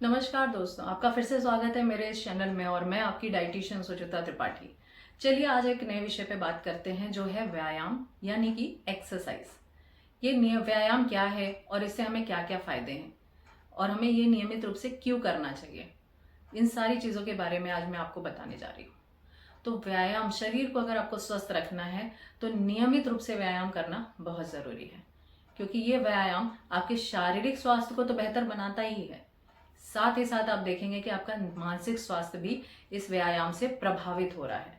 नमस्कार दोस्तों, आपका फिर से स्वागत है मेरे इस चैनल में और मैं आपकी डाइटिशियन सुचिता त्रिपाठी। चलिए आज एक नए विषय पे बात करते हैं जो है व्यायाम यानी कि एक्सरसाइज। ये व्यायाम क्या है और इससे हमें क्या क्या फायदे हैं और हमें ये नियमित रूप से क्यों करना चाहिए, इन सारी चीज़ों के बारे में आज मैं आपको बताने जा रही हूँ। तो व्यायाम, शरीर को अगर आपको स्वस्थ रखना है तो नियमित रूप से व्यायाम करना बहुत ज़रूरी है, क्योंकि ये व्यायाम आपके शारीरिक स्वास्थ्य को तो बेहतर बनाता ही है, साथ ही साथ आप देखेंगे कि आपका मानसिक स्वास्थ्य भी इस व्यायाम से प्रभावित हो रहा है।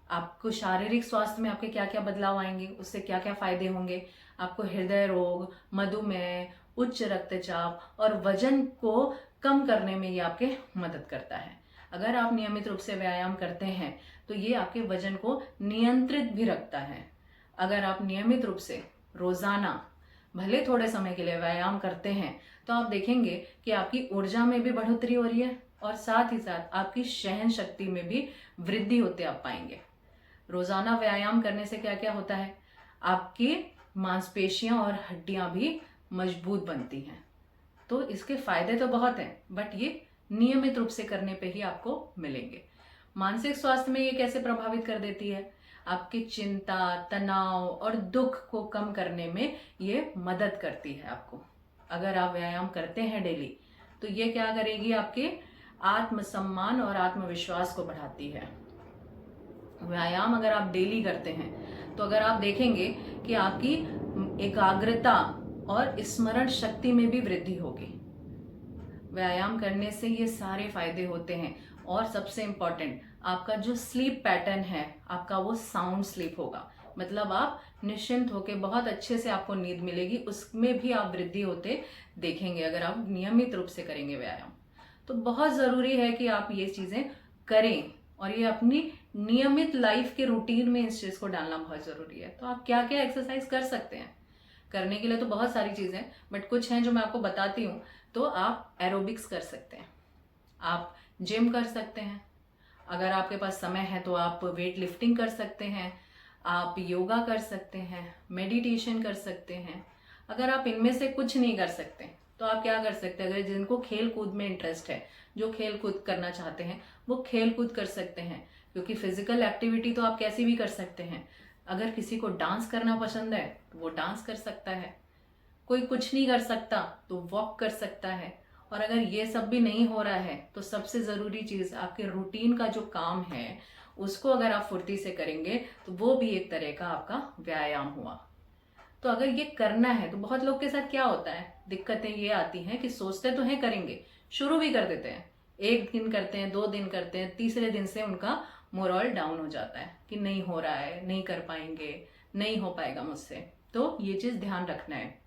आपको शारीरिक स्वास्थ्य में आपके क्या क्या बदलाव आएंगे, उससे क्या क्या फायदे होंगे। आपको हृदय रोग, मधुमेह, उच्च रक्तचाप और वजन को कम करने में ये आपके मदद करता है। अगर आप नियमित रूप से व्यायाम करते हैं तो ये आपके वजन को नियंत्रित भी रखता है। अगर आप नियमित रूप से रोजाना भले थोड़े समय के लिए व्यायाम करते हैं तो आप देखेंगे कि आपकी ऊर्जा में भी बढ़ोतरी हो रही है और साथ ही साथ आपकी सहन शक्ति में भी वृद्धि होते आप पाएंगे। रोजाना व्यायाम करने से क्या क्या होता है, आपकी मांसपेशियां और हड्डियां भी मजबूत बनती हैं। तो इसके फायदे तो बहुत हैं, बट ये नियमित रूप से करने पे ही आपको मिलेंगे। मानसिक स्वास्थ्य में ये कैसे प्रभावित कर देती है, आपकी चिंता, तनाव और दुख को कम करने में ये मदद करती है आपको। अगर आप व्यायाम करते हैं डेली तो ये क्या करेगी, आपके आत्मसम्मान और आत्मविश्वास को बढ़ाती है। व्यायाम अगर आप डेली करते हैं तो अगर आप देखेंगे कि आपकी एकाग्रता और स्मरण शक्ति में भी वृद्धि होगी। व्यायाम करने से ये सारे फायदे होते हैं और सबसे इम्पॉर्टेंट, आपका जो स्लीप पैटर्न है आपका वो साउंड स्लीप होगा। मतलब आप निश्चिंत होकर बहुत अच्छे से आपको नींद मिलेगी, उसमें भी आप वृद्धि होते देखेंगे अगर आप नियमित रूप से करेंगे व्यायाम। तो बहुत ज़रूरी है कि आप ये चीज़ें करें और ये अपनी नियमित लाइफ के रूटीन में इस चीज़ को डालना बहुत ज़रूरी है। तो आप क्या क्या एक्सरसाइज कर सकते हैं, करने के लिए तो बहुत सारी चीज़ें, बट कुछ हैं जो मैं आपको बताती हूँ। तो आप एरोबिक्स कर सकते हैं, आप जिम कर सकते हैं, अगर आपके पास समय है तो आप वेट लिफ्टिंग कर सकते हैं, आप योगा कर सकते हैं, मेडिटेशन कर सकते हैं। अगर आप इनमें से कुछ नहीं कर सकते तो आप क्या कर सकते हैं, अगर जिनको खेल कूद में इंटरेस्ट है, जो खेल कूद करना चाहते हैं वो खेल कूद कर सकते हैं, क्योंकि फिजिकल एक्टिविटी तो आप कैसी भी कर सकते हैं। अगर किसी को डांस करना पसंद है तो वो डांस कर सकता है, कोई कुछ नहीं कर सकता तो वॉक कर सकता है। और अगर ये सब भी नहीं हो रहा है तो सबसे ज़रूरी चीज़, आपके रूटीन का जो काम है उसको अगर आप फुर्ती से करेंगे तो वो भी एक तरह का आपका व्यायाम हुआ। तो अगर ये करना है तो बहुत लोग के साथ क्या होता है, दिक्कतें ये आती हैं कि सोचते तो हैं करेंगे, शुरू भी कर देते हैं, एक दिन करते हैं, 2 दिन करते हैं, तीसरे दिन से उनका मोरल डाउन हो जाता है कि नहीं हो रहा है, नहीं कर पाएंगे, नहीं हो पाएगा मुझसे। तो ये चीज़ ध्यान रखना है।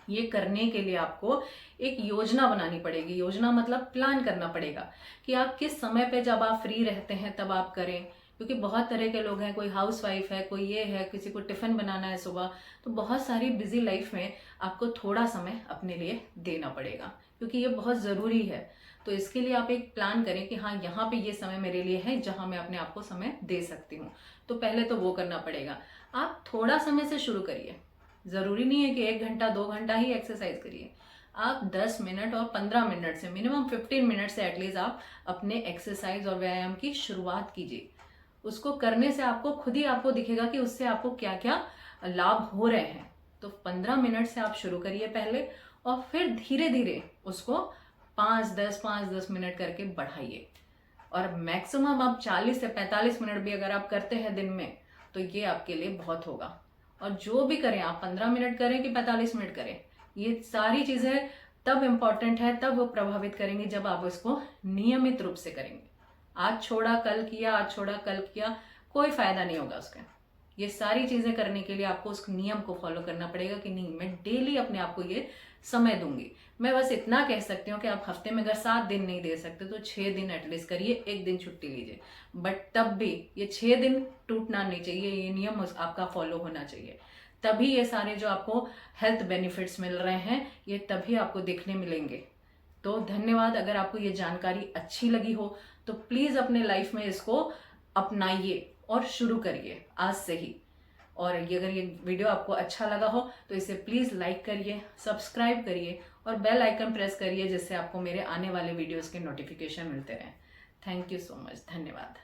ये करने के लिए आपको एक योजना बनानी पड़ेगी। योजना मतलब प्लान करना पड़ेगा कि आप किस समय पे, जब आप फ्री रहते हैं तब आप करें, क्योंकि बहुत तरह के लोग हैं, कोई हाउसवाइफ है, कोई ये है, किसी को टिफिन बनाना है सुबह। तो बहुत सारी बिजी लाइफ में आपको थोड़ा समय अपने लिए देना पड़ेगा, क्योंकि ये बहुत ज़रूरी है। तो इसके लिए आप एक प्लान करें कि हाँ, यहाँ पे ये समय मेरे लिए है जहाँ मैं अपने आप को समय दे सकती हूँ। तो पहले तो वो करना पड़ेगा। आप थोड़ा समय से शुरू करिए, ज़रूरी नहीं है कि 1 घंटा 2 घंटा ही एक्सरसाइज करिए। आप 10 मिनट और 15 मिनट से, मिनिमम 15 मिनट से एटलीस्ट आप अपने एक्सरसाइज और व्यायाम की शुरुआत कीजिए। उसको करने से आपको खुद ही आपको दिखेगा कि उससे आपको क्या क्या लाभ हो रहे हैं। तो 15 मिनट से आप शुरू करिए पहले, और फिर धीरे धीरे उसको 5-10 मिनट करके बढ़ाइए। और मैक्सिमम आप 40 से 45 मिनट भी अगर आप करते हैं दिन में तो ये आपके लिए बहुत होगा। और जो भी करें, आप 15 मिनट करें कि 45 मिनट करें, ये सारी चीज़ें तब इम्पॉर्टेंट है, तब वो प्रभावित करेंगी जब आप इसको नियमित रूप से करेंगे। आज छोड़ा कल किया, आज छोड़ा कल किया, कोई फायदा नहीं होगा उसका। ये सारी चीज़ें करने के लिए आपको उस नियम को फॉलो करना पड़ेगा कि नहीं, मैं डेली अपने आप को ये समय दूंगी। मैं बस इतना कह सकती हूँ कि आप हफ्ते में अगर 7 दिन नहीं दे सकते तो 6 दिन एटलीस्ट करिए, एक दिन छुट्टी लीजिए, बट तब भी ये 6 दिन टूटना नहीं चाहिए, ये नियम आपका फॉलो होना चाहिए। तभी ये सारे जो आपको हेल्थ बेनिफिट्स मिल रहे हैं ये तभी आपको देखने मिलेंगे। तो धन्यवाद। अगर आपको ये जानकारी अच्छी लगी हो तो प्लीज़ अपने लाइफ में इसको अपनाइए और शुरू करिए आज से ही। और ये अगर ये वीडियो आपको अच्छा लगा हो तो इसे प्लीज़ लाइक करिए, सब्सक्राइब करिए और बेल आइकन प्रेस करिए जिससे आपको मेरे आने वाले वीडियोस के नोटिफिकेशन मिलते रहें। Thank you so much. धन्यवाद।